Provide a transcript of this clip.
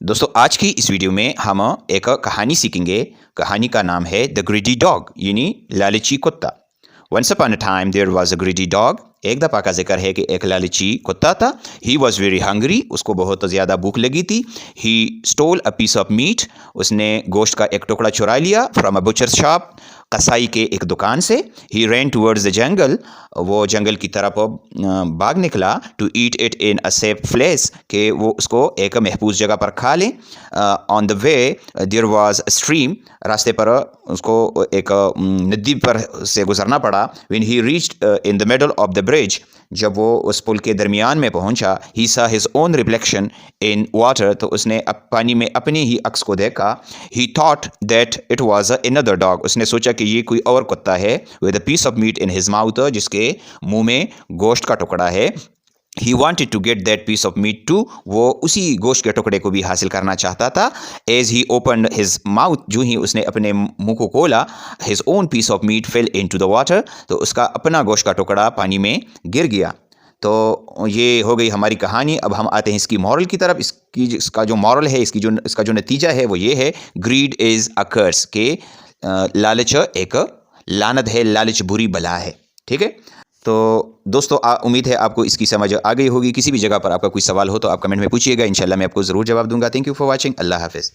दोस्तों आज की इस वीडियो में हम एक कहानी सीखेंगे। कहानी का नाम है द ग्रीडी डॉग यानी लालची कुत्ता। Once upon a time there was a greedy dog. एक दफ़ा का जिक्र है कि एक लालची कुत्ता था। ही वॉज वेरी हंग्री, उसको बहुत ज़्यादा भूख लगी थी। He stole a piece of meat, उसने गोश्त का एक टुकड़ा चुरा लिया फ्रॉम अ बुचर शॉप, कसाई के एक दुकान से। ही रैन टूवर्ड्स द जंगल, वो जंगल की तरफ भाग निकला। To eat it in a safe place, कि वो उसको एक महफूज जगह पर खा लें। On the way there was a stream, रास्ते पर उसको एक नदी पर से गुजरना पड़ा। When he reached in the middle of the bridge, जब वो उस पुल के दरमियान में पहुंचा, he saw his own reflection in water, तो उसने पानी में अपने ही अक्स को देखा। He thought that it was another dog, उसने सोचा कि ये कोई और कुत्ता है। With a piece of meat in his mouth, जिसके मुंह में गोश्त का टुकड़ा है। He wanted to get that piece of meat too, वो उसी गोश्त के टुकड़े को भी हासिल करना चाहता था। As he open his mouth, जो ही उसने अपने मुंह को खोला, his own piece of meat fell into the water, तो उसका अपना गोश्त का टुकड़ा पानी में गिर गया। तो ये हो गई हमारी कहानी। अब हम आते हैं इसकी मॉरल की तरफ। इसका जो मॉरल है, इसका जो नतीजा है वो ये है, ग्रीड इज़ अ कर्स, के लालच एक लानत है, लालच बुरी बला है। ठीक है। तो दोस्तों उम्मीद है आपको इसकी समझ आ गई होगी। किसी भी जगह पर आपका कोई सवाल हो तो आप कमेंट में पूछिएगा, इंशाल्लाह मैं आपको ज़रूर जवाब दूंगा। Thank you for watching. अल्लाह हाफिज़।